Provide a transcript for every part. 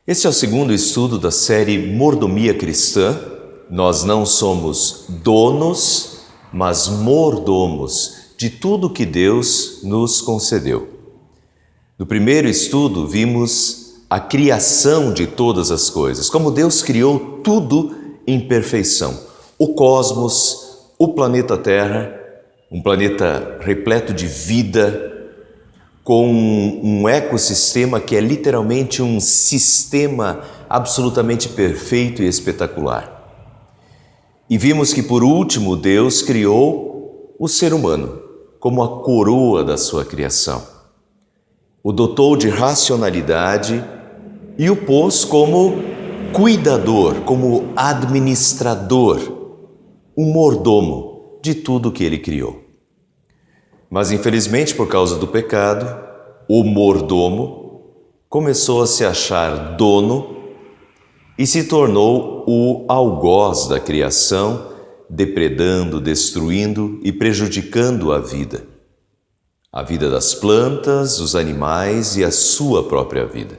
Este é o segundo estudo da série Mordomia Cristã. Nós não somos donos, mas mordomos de tudo que Deus nos concedeu. No primeiro estudo, vimos a criação de todas as coisas, como Deus criou tudo em perfeição. O cosmos, o planeta Terra, um planeta repleto de vida, com um ecossistema que é literalmente um sistema absolutamente perfeito e espetacular. E vimos que, por último, Deus criou o ser humano como a coroa da sua criação. O dotou de racionalidade e o pôs como cuidador, como administrador, um mordomo de tudo que ele criou. Mas, infelizmente, por causa do pecado, o mordomo começou a se achar dono e se tornou o algoz da criação, depredando, destruindo e prejudicando a vida das plantas, dos animais e a sua própria vida.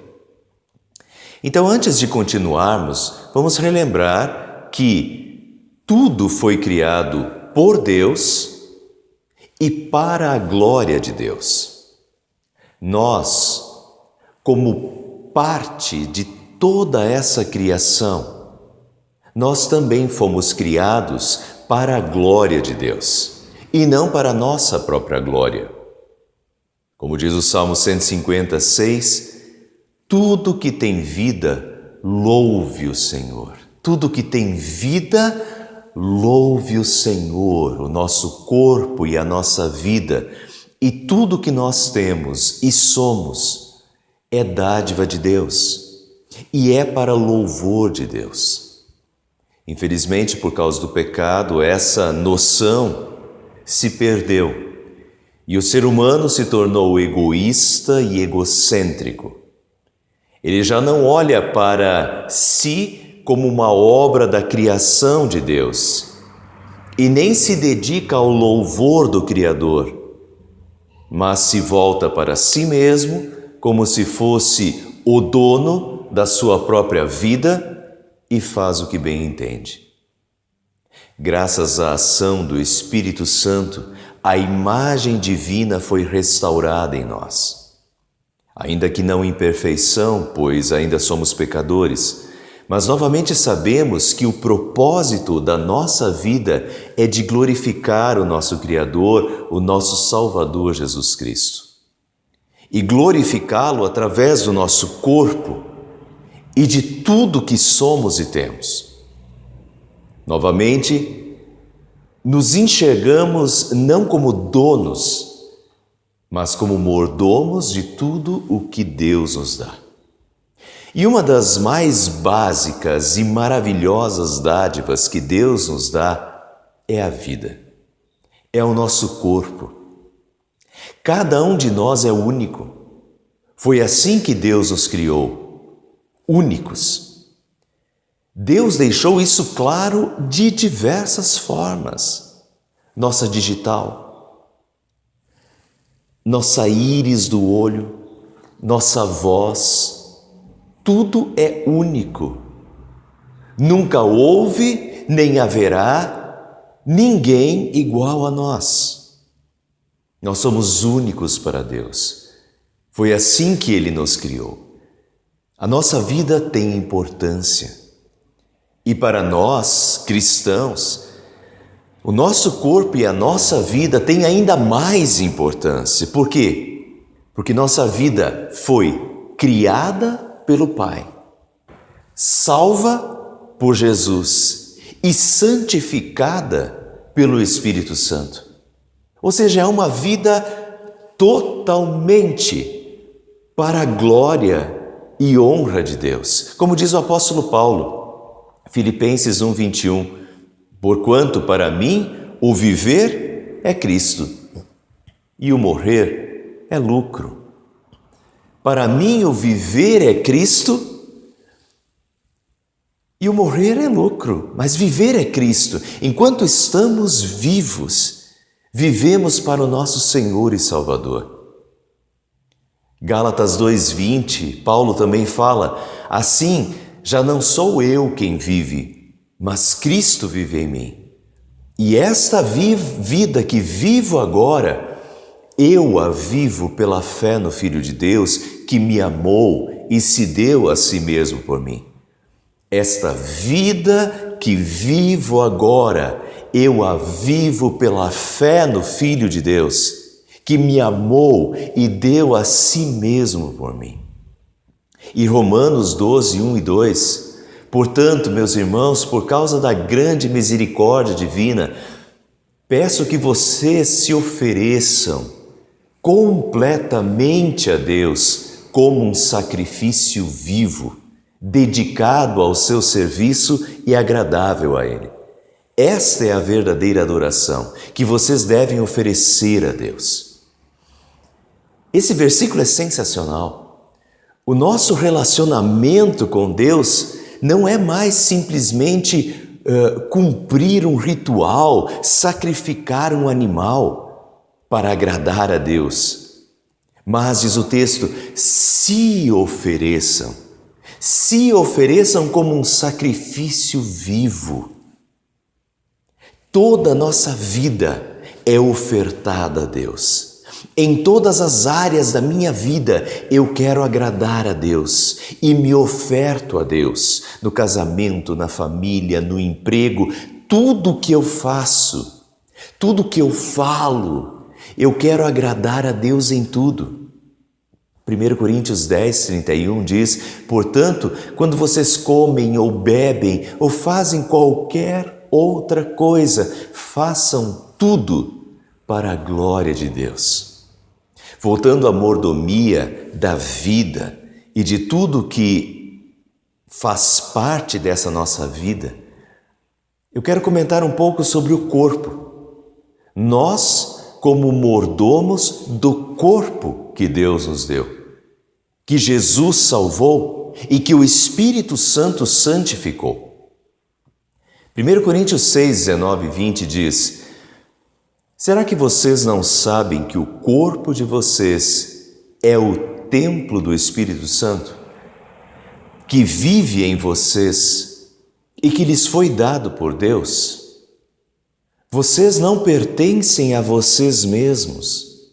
Então, antes de continuarmos, vamos relembrar que tudo foi criado por Deus e para a glória de Deus. Nós, como parte de toda essa criação, nós também fomos criados para a glória de Deus e não para a nossa própria glória. Como diz o Salmo 156, tudo que tem vida, louve o Senhor. Tudo que tem vida, louve o Senhor, o nosso corpo e a nossa vida, e tudo que nós temos e somos é dádiva de Deus e é para louvor de Deus. Infelizmente, por causa do pecado, essa noção se perdeu e o ser humano se tornou egoísta e egocêntrico. Ele já não olha para si como uma obra da criação de Deus e nem se dedica ao louvor do Criador, mas se volta para si mesmo como se fosse o dono da sua própria vida e faz o que bem entende. Graças à ação do Espírito Santo, a imagem divina foi restaurada em nós. Ainda que não em perfeição, pois ainda somos pecadores, mas novamente sabemos que o propósito da nossa vida é de glorificar o nosso Criador, o nosso Salvador Jesus Cristo. E glorificá-lo através do nosso corpo e de tudo que somos e temos. Novamente, nos enxergamos não como donos, mas como mordomos de tudo o que Deus nos dá. E uma das mais básicas e maravilhosas dádivas que Deus nos dá é a vida, é o nosso corpo. Cada um de nós é único. Foi assim que Deus nos criou, únicos. Deus deixou isso claro de diversas formas. Nossa digital, nossa íris do olho, nossa voz, tudo é único. Nunca houve, nem haverá ninguém igual a nós. Nós somos únicos para Deus. Foi assim que Ele nos criou. A nossa vida tem importância. E para nós, cristãos, o nosso corpo e a nossa vida têm ainda mais importância. Por quê? Porque nossa vida foi criada pelo Pai, salva por Jesus e santificada pelo Espírito Santo. Ou seja, é uma vida totalmente para a glória e honra de Deus. Como diz o apóstolo Paulo, Filipenses 1:21, porquanto para mim o viver é Cristo e o morrer é lucro. Para mim, o viver é Cristo e o morrer é lucro, mas viver é Cristo. Enquanto estamos vivos, vivemos para o nosso Senhor e Salvador. Gálatas 2:20, Paulo também fala: assim, já não sou eu quem vive, mas Cristo vive em mim. E esta vida que vivo agora, eu a vivo pela fé no Filho de Deus, que me amou e se deu a si mesmo por mim. Esta vida que vivo agora, eu a vivo pela fé no Filho de Deus, que me amou e deu a si mesmo por mim. E Romanos 12, 1 e 2, portanto, meus irmãos, por causa da grande misericórdia divina, peço que vocês se ofereçam completamente a Deus como um sacrifício vivo, dedicado ao seu serviço e agradável a Ele. Esta é a verdadeira adoração que vocês devem oferecer a Deus. Esse versículo é sensacional. O nosso relacionamento com Deus não é mais simplesmente cumprir um ritual, sacrificar um animal para agradar a Deus. Mas, diz o texto, se ofereçam como um sacrifício vivo. Toda a nossa vida é ofertada a Deus. Em todas as áreas da minha vida, eu quero agradar a Deus e me oferto a Deus. No casamento, na família, no emprego, tudo que eu faço, tudo que eu falo, eu quero agradar a Deus em tudo. 1 Coríntios 10, 31 diz, portanto, quando vocês comem ou bebem ou fazem qualquer outra coisa, façam tudo para a glória de Deus. Voltando à mordomia da vida e de tudo que faz parte dessa nossa vida, eu quero comentar um pouco sobre o corpo. Nós, como mordomos do corpo que Deus nos deu, que Jesus salvou e que o Espírito Santo santificou. 1 Coríntios 6, 19 e 20 diz, será que vocês não sabem que o corpo de vocês é o templo do Espírito Santo, que vive em vocês e que lhes foi dado por Deus? Vocês não pertencem a vocês mesmos,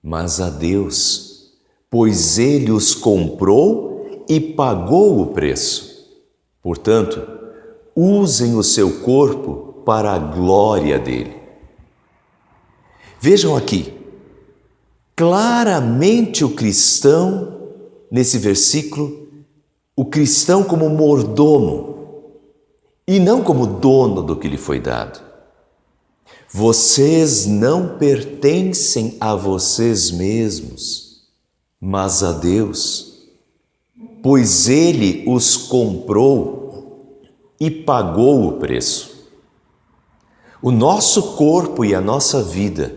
mas a Deus, pois Ele os comprou e pagou o preço. Portanto, usem o seu corpo para a glória dele. Vejam aqui, claramente o cristão, nesse versículo, o cristão como mordomo e não como dono do que lhe foi dado. Vocês não pertencem a vocês mesmos, mas a Deus, pois Ele os comprou e pagou o preço. O nosso corpo e a nossa vida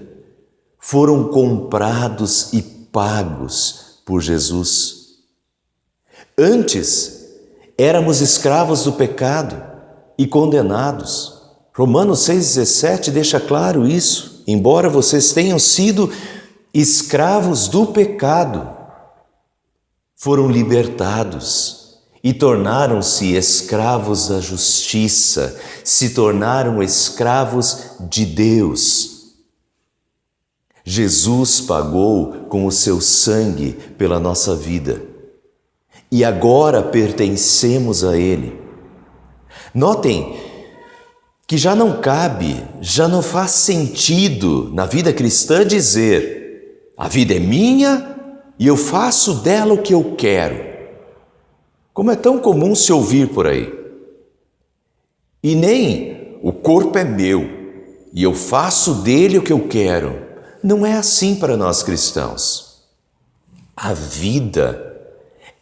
foram comprados e pagos por Jesus. Antes, éramos escravos do pecado e condenados. Romanos 6,17 deixa claro isso. Embora vocês tenham sido escravos do pecado, foram libertados e tornaram-se escravos da justiça, se tornaram escravos de Deus. Jesus pagou com o seu sangue pela nossa vida e agora pertencemos a Ele. Notem que já não cabe, já não faz sentido na vida cristã dizer a vida é minha e eu faço dela o que eu quero, como é tão comum se ouvir por aí. E nem o corpo é meu e eu faço dele o que eu quero. Não é assim para nós cristãos. A vida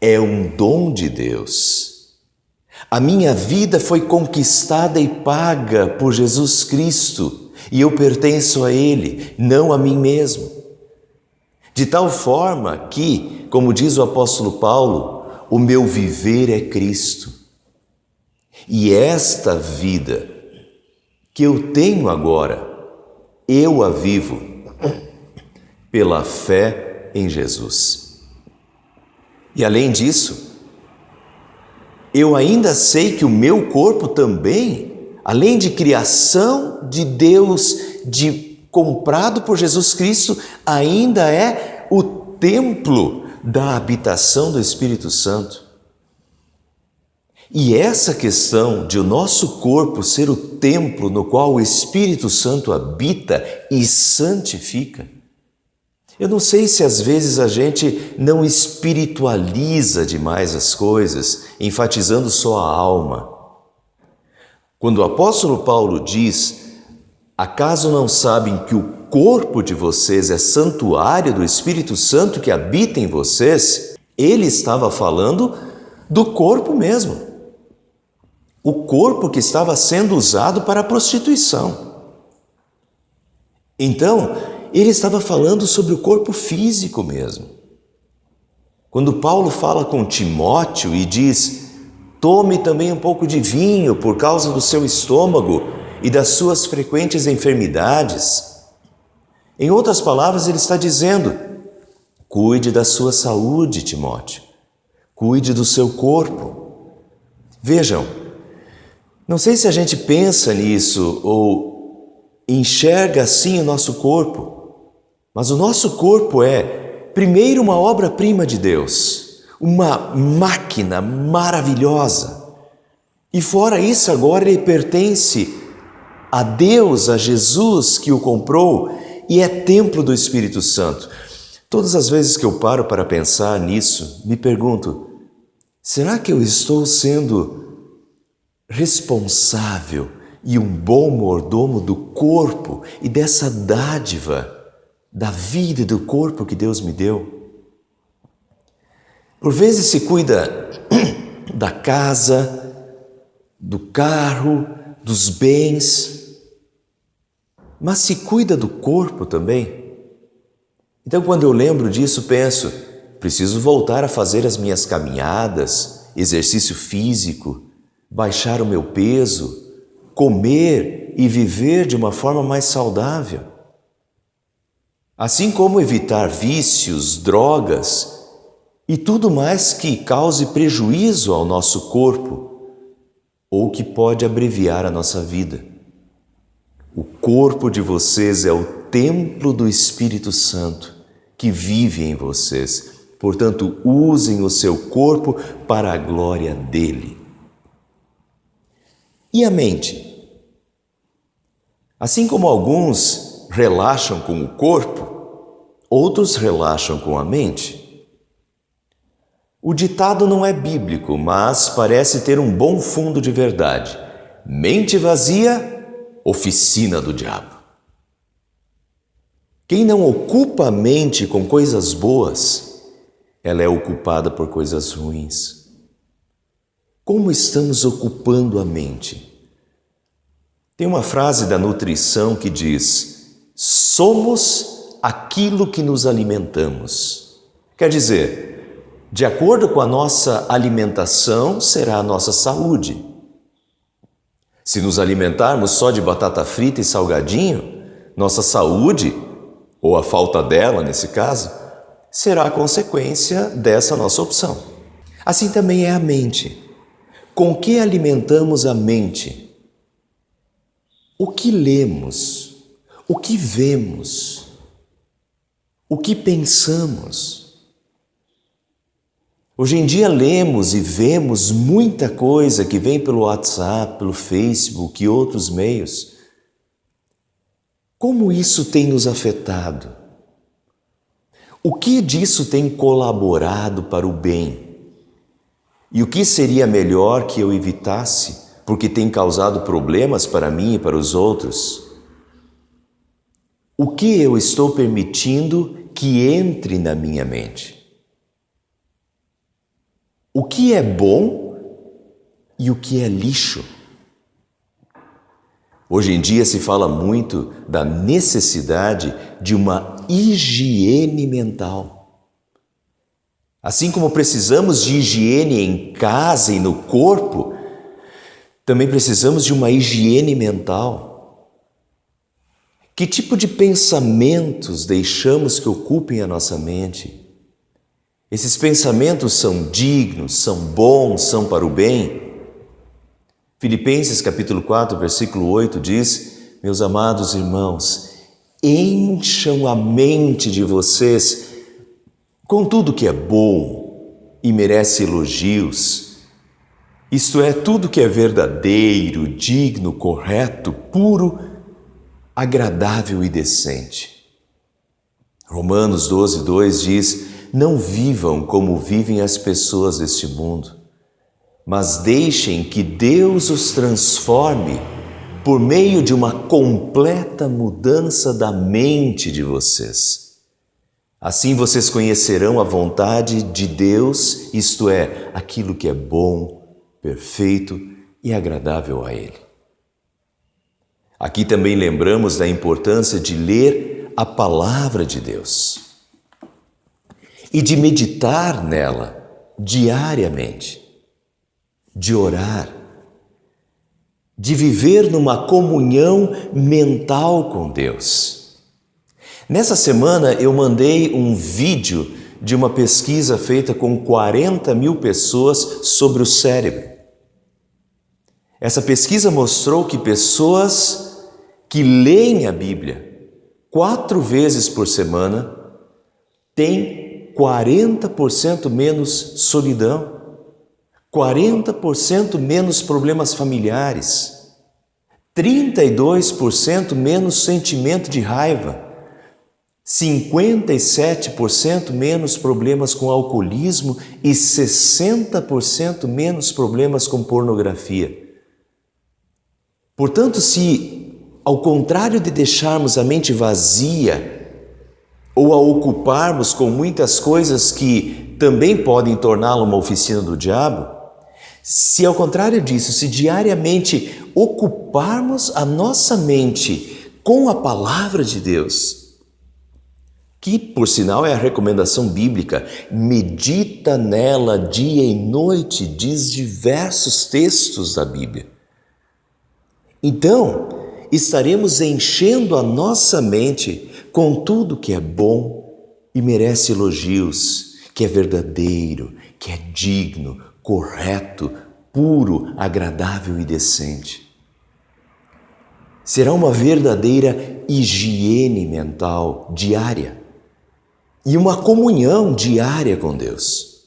é um dom de Deus. A minha vida foi conquistada e paga por Jesus Cristo e eu pertenço a Ele, não a mim mesmo. De tal forma que, como diz o apóstolo Paulo, o meu viver é Cristo. E esta vida que eu tenho agora, eu a vivo pela fé em Jesus. E além disso, eu ainda sei que o meu corpo também, além de criação de Deus, comprado por Jesus Cristo, ainda é o templo da habitação do Espírito Santo. E essa questão de o nosso corpo ser o templo no qual o Espírito Santo habita e santifica, eu não sei se às vezes a gente não espiritualiza demais as coisas, enfatizando só a alma. Quando o apóstolo Paulo diz: acaso não sabem que o corpo de vocês é santuário do Espírito Santo que habita em vocês? Ele estava falando do corpo mesmo. O corpo que estava sendo usado para a prostituição. Então, ele estava falando sobre o corpo físico mesmo. Quando Paulo fala com Timóteo e diz: tome também um pouco de vinho por causa do seu estômago e das suas frequentes enfermidades. Em outras palavras, ele está dizendo: cuide da sua saúde, Timóteo. Cuide do seu corpo. Vejam, não sei se a gente pensa nisso ou enxerga assim o nosso corpo, mas o nosso corpo é, primeiro, uma obra-prima de Deus, uma máquina maravilhosa. E fora isso, agora ele pertence a Deus, a Jesus que o comprou, e é templo do Espírito Santo. Todas as vezes que eu paro para pensar nisso, me pergunto: será que eu estou sendo responsável e um bom mordomo do corpo e dessa dádiva da vida e do corpo que Deus me deu? Por vezes se cuida da casa, do carro, dos bens, mas se cuida do corpo também? Então, quando eu lembro disso, penso: preciso voltar a fazer as minhas caminhadas, exercício físico, baixar o meu peso, comer e viver de uma forma mais saudável. Assim como evitar vícios, drogas e tudo mais que cause prejuízo ao nosso corpo ou que pode abreviar a nossa vida. O corpo de vocês é o templo do Espírito Santo que vive em vocês. Portanto, usem o seu corpo para a glória dele. E a mente? Assim como alguns relaxam com o corpo, outros relaxam com a mente. O ditado não é bíblico, mas parece ter um bom fundo de verdade. Mente vazia, oficina do diabo. Quem não ocupa a mente com coisas boas, ela é ocupada por coisas ruins. Como estamos ocupando a mente? Tem uma frase da nutrição que diz: somos aquilo que nos alimentamos. Quer dizer, de acordo com a nossa alimentação, será a nossa saúde. Se nos alimentarmos só de batata frita e salgadinho, nossa saúde, ou a falta dela nesse caso, será a consequência dessa nossa opção. Assim também é a mente. Com que alimentamos a mente? O que lemos? O que vemos? O que pensamos? Hoje em dia lemos e vemos muita coisa que vem pelo WhatsApp, pelo Facebook e outros meios. Como isso tem nos afetado? O que disso tem colaborado para o bem? E o que seria melhor que eu evitasse, porque tem causado problemas para mim e para os outros? O que eu estou permitindo que entre na minha mente? O que é bom e o que é lixo? Hoje em dia se fala muito da necessidade de uma higiene mental. Assim como precisamos de higiene em casa e no corpo, também precisamos de uma higiene mental. Que tipo de pensamentos deixamos que ocupem a nossa mente? Esses pensamentos são dignos, são bons, são para o bem. Filipenses capítulo 4, versículo 8 diz: meus amados irmãos, encham a mente de vocês com tudo que é bom e merece elogios, isto é, tudo que é verdadeiro, digno, correto, puro, agradável e decente. Romanos 12, 2 diz: não vivam como vivem as pessoas deste mundo, mas deixem que Deus os transforme por meio de uma completa mudança da mente de vocês. Assim vocês conhecerão a vontade de Deus, isto é, aquilo que é bom, perfeito e agradável a Ele. Aqui também lembramos da importância de ler a palavra de Deus e de meditar nela diariamente, de orar, de viver numa comunhão mental com Deus. Nessa semana eu mandei um vídeo de uma pesquisa feita com 40 mil pessoas sobre o cérebro. Essa pesquisa mostrou que pessoas que leem a Bíblia 4 vezes por semana têm 40% menos solidão, 40% menos problemas familiares, 32% menos sentimento de raiva, 57% menos problemas com alcoolismo e 60% menos problemas com pornografia. Portanto, se ao contrário de deixarmos a mente vazia ou a ocuparmos com muitas coisas que também podem torná-la uma oficina do diabo, se ao contrário disso, se diariamente ocuparmos a nossa mente com a palavra de Deus, que por sinal é a recomendação bíblica, medita nela dia e noite, diz diversos textos da Bíblia. Então, estaremos enchendo a nossa mente com tudo que é bom e merece elogios, que é verdadeiro, que é digno, correto, puro, agradável e decente. Será uma verdadeira higiene mental diária e uma comunhão diária com Deus.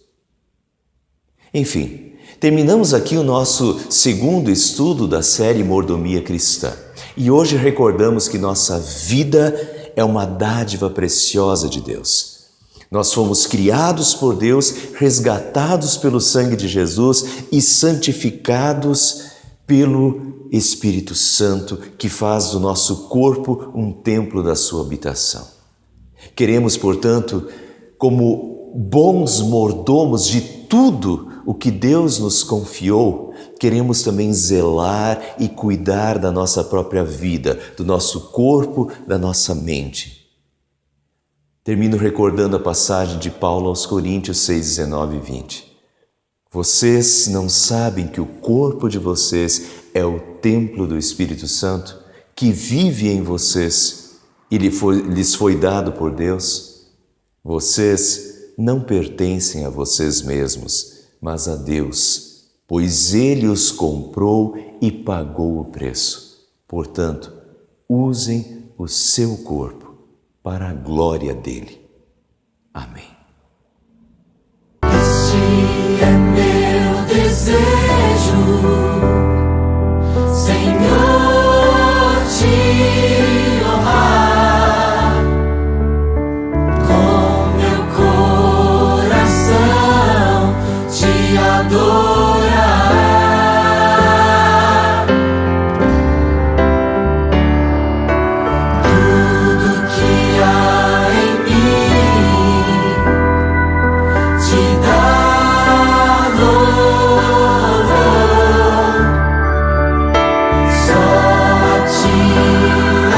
Enfim, terminamos aqui o nosso segundo estudo da série Mordomia Cristã. E hoje recordamos que nossa vida é uma dádiva preciosa de Deus. Nós fomos criados por Deus, resgatados pelo sangue de Jesus e santificados pelo Espírito Santo, que faz do nosso corpo um templo da sua habitação. Queremos, portanto, como bons mordomos de tudo o que Deus nos confiou, queremos também zelar e cuidar da nossa própria vida, do nosso corpo, da nossa mente. Termino recordando a passagem de Paulo aos Coríntios 6, 19 e 20. Vocês não sabem que o corpo de vocês é o templo do Espírito Santo, que vive em vocês e lhes foi dado por Deus? Vocês não pertencem a vocês mesmos, mas a Deus, pois Ele os comprou e pagou o preço. Portanto, usem o seu corpo para a glória dele. Amém. Este é meu desejo, Senhor, te honrar com meu coração, te adorar. Tudo que há em mim te dá louvor. Só a ti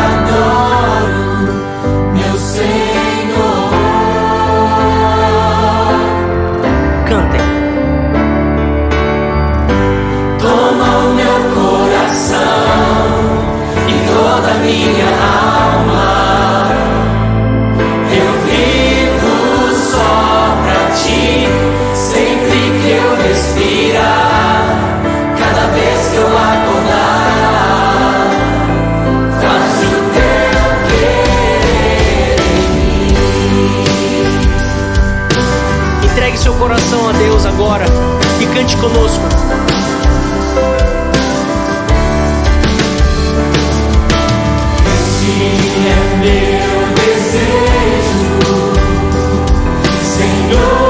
adoro, meu Senhor. Cantem. Toma o meu coração e toda a minha alma. Eu vivo só pra ti. conosco. Este é meu desejo, Senhor.